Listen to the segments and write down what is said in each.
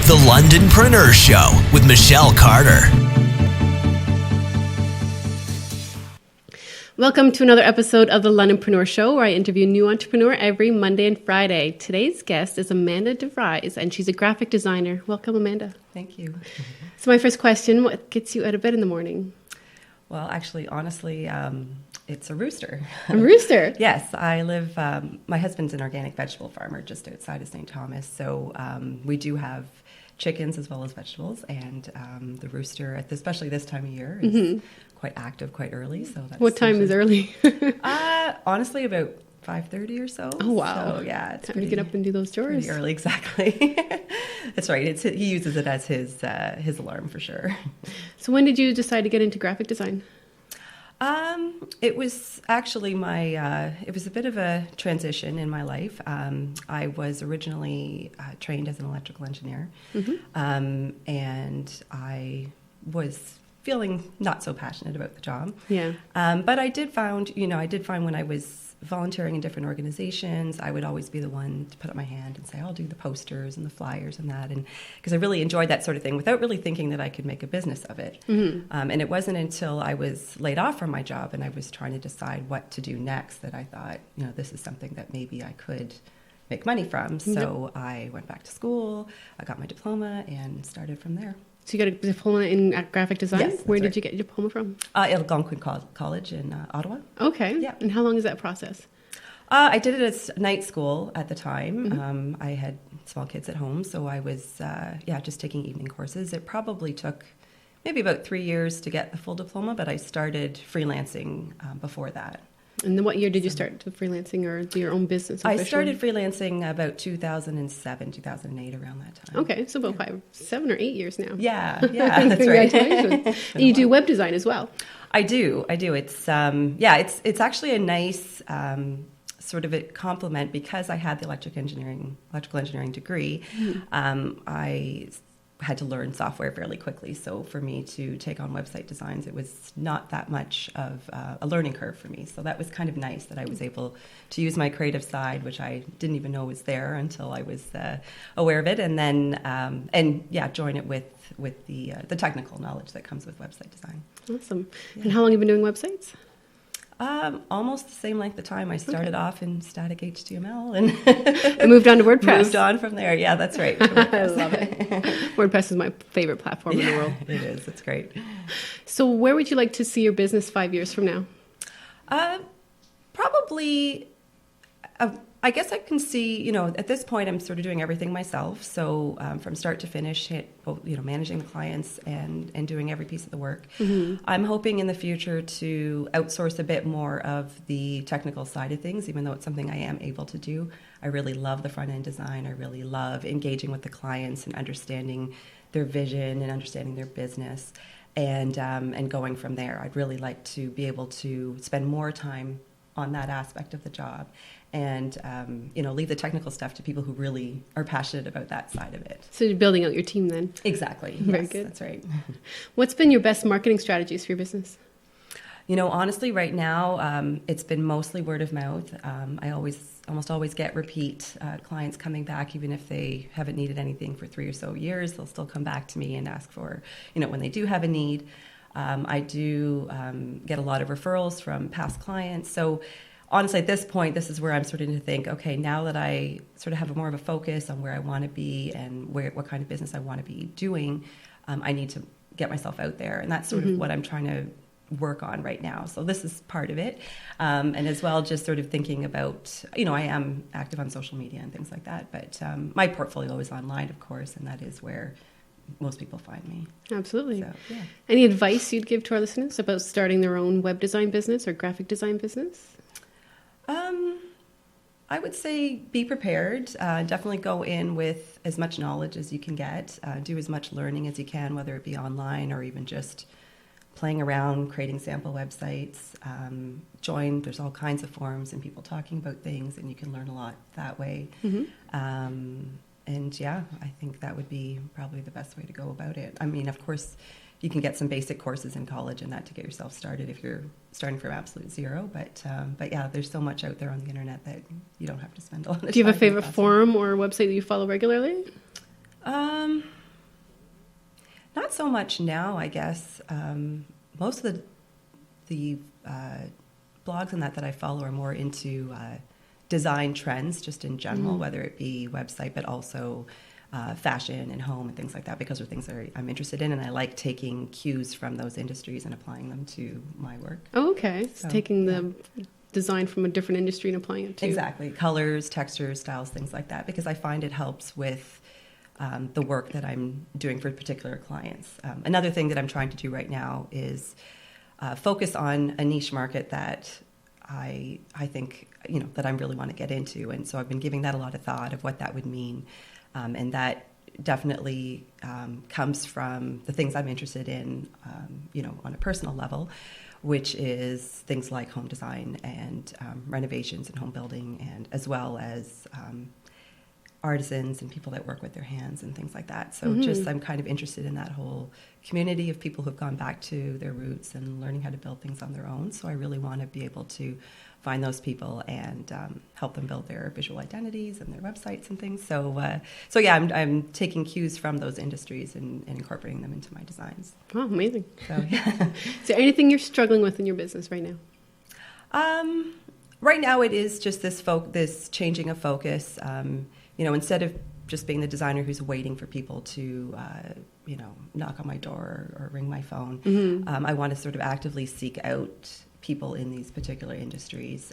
The Londonpreneur Show with Michelle Carter. Welcome to another episode of The Londonpreneur Show, where I interview a new entrepreneur every Monday and Friday. Today's guest is Amanda DeVries, and she's a graphic designer. Welcome, Amanda. Thank you. So my first question, what gets you out of bed in the morning? Well, actually, honestly, it's a rooster. A rooster? Yes, I live, my husband's an organic vegetable farmer just outside of St. Thomas, so we do have chickens as well as vegetables, and the rooster, especially this time of year, is quite active quite early. So that's what time is early? Honestly, about 5:30 or so. Oh, wow. So, yeah, it's time to get up and do those chores. Pretty early, exactly. That's right. He uses it as his alarm for sure. So when did you decide to get into graphic design? It was actually it was a bit of a transition in my life. I was originally trained as an electrical engineer, and I was feeling not so passionate about the job. Yeah. But I did find when I was volunteering in different organizations, I would always be the one to put up my hand and say, I'll do the posters and the flyers and that. And because I really enjoyed that sort of thing without really thinking that I could make a business of it. And it wasn't until I was laid off from my job and I was trying to decide what to do next that I thought, this is something that maybe I could make money from. So I went back to school, I got my diploma and started from there. So you got a diploma in graphic design? Yes, Where did right. you get your diploma from? Algonquin College in Ottawa. Okay. Yeah. And how long is that process? I did it as night school at the time. I had small kids at home, so I was just taking evening courses. It probably took maybe about 3 years to get the full diploma, but I started freelancing before that. And then what year did you start to freelancing or do your own business officially? I started freelancing about 2007, 2008, around that time. Okay, so about 7 or 8 years now. Yeah, that's right. Congratulations. And you do web design as well. I do. It's actually a nice sort of a complement because I had the electrical engineering degree. I had to learn software fairly quickly. So for me to take on website designs, it was not that much of a learning curve for me. So that was kind of nice that I was able to use my creative side, which I didn't even know was there until I was aware of it. And then, join it with the technical knowledge that comes with website design. Awesome. Yeah. And how long have you been doing websites? Almost the same length of time. I started off in static HTML and I moved on to WordPress. Moved on from there. Yeah, that's right. I love it. WordPress is my favorite platform in the world. It is. It's great. So where would you like to see your business 5 years from now? Probably, I guess I can see, at this point I'm sort of doing everything myself. So from start to finish, managing the clients and doing every piece of the work. I'm hoping in the future to outsource a bit more of the technical side of things, even though it's something I am able to do. I really love the front end design. I really love engaging with the clients and understanding their vision and understanding their business and going from there. I'd really like to be able to spend more time on that aspect of the job and leave the technical stuff to people who really are passionate about that side of it. So you're building out your team then? Exactly. Very yes, good. That's right. What's been your best marketing strategies for your business? Honestly, right now, it's been mostly word of mouth. I almost always get repeat clients coming back, even if they haven't needed anything for 3 or so years. They'll still come back to me and ask for, when they do have a need. I do get a lot of referrals from past clients. So honestly, at this point, this is where I'm starting to think, okay, now that I sort of have more of a focus on where I want to be and what kind of business I want to be doing, I need to get myself out there. And that's sort of what I'm trying to work on right now. So this is part of it. And as well, just sort of thinking about, I am active on social media and things like that. But my portfolio is online, of course, and that is where most people find me. Absolutely. So, yeah. Any advice you'd give to our listeners about starting their own web design business or graphic design business? I would say be prepared. Definitely go in with as much knowledge as you can get. Do as much learning as you can, whether it be online or even just playing around, creating sample websites. There's all kinds of forums and people talking about things, and you can learn a lot that way. I think that would be probably the best way to go about it. I mean, of course, you can get some basic courses in college and that to get yourself started if you're starting from absolute zero. But yeah, there's so much out there on the internet that you don't have to spend a lot of time. Do you have a favorite forum or website that you follow regularly? Not so much now, I guess. Most of the blogs and that I follow are more into design trends just in general, whether it be website, but also fashion and home and things like that, because they're things that I'm interested in, and I like taking cues from those industries and applying them to my work. Oh, okay. So taking the design from a different industry and applying it to... Exactly. Colors, textures, styles, things like that, because I find it helps with the work that I'm doing for particular clients. Another thing that I'm trying to do right now is focus on a niche market that I think, that I really want to get into. And so I've been giving that a lot of thought of what that would mean. And that definitely comes from the things I'm interested in, on a personal level, which is things like home design and renovations and home building, and as well as artisans and people that work with their hands and things like that. So I'm kind of interested in that whole community of people who've gone back to their roots and learning how to build things on their own. So I really want to be able to find those people and help them build their visual identities and their websites and things. So I'm taking cues from those industries and incorporating them into my designs. Oh, amazing. So, yeah. Is there anything you're struggling with in your business right now? Right now it is just this changing of focus. Instead of just being the designer who's waiting for people to, knock on my door or ring my phone, I want to sort of actively seek out people in these particular industries.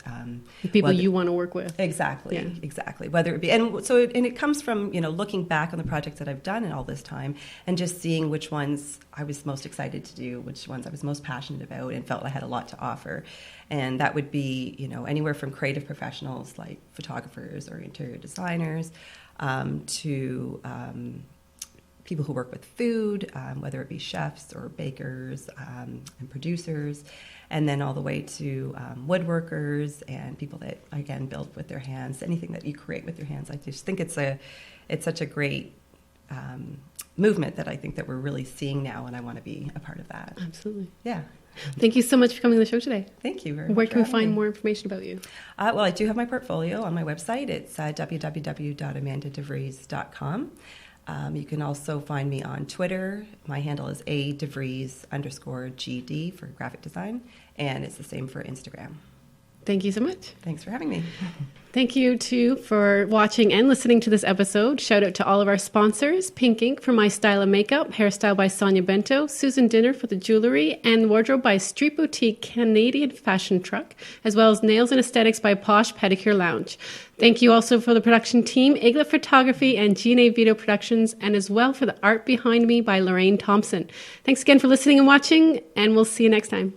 People you want to work with. Exactly, Yeah. exactly. Whether it be, and it comes from, looking back on the projects that I've done in all this time and just seeing which ones I was most excited to do, which ones I was most passionate about and felt I had a lot to offer. And that would be, anywhere from creative professionals like photographers or interior designers to people who work with food, whether it be chefs or bakers and producers, and then all the way to woodworkers and people that, again, build with their hands. Anything that you create with your hands. I just think it's such a great movement that I think that we're really seeing now, and I want to be a part of that. Absolutely. Yeah. Thank you so much for coming on the show today. Thank you very much. Where can we find more information about you? Well, I do have my portfolio on my website. It's www.amandadevries.com. You can also find me on Twitter. My handle is @DeVries_GD for graphic design, and it's the same for Instagram. Thank you so much. Thanks for having me. Thank you, too, for watching and listening to this episode. Shout out to all of our sponsors, Pink Ink for my style of makeup, hairstyle by Sonia Bento, Susan Dinner for the jewelry, and wardrobe by Street Boutique Canadian Fashion Truck, as well as Nails and Aesthetics by Posh Pedicure Lounge. Thank you also for the production team, Iglet Photography and G&A Video Productions, and as well for the art behind me by Lorraine Thompson. Thanks again for listening and watching, and we'll see you next time.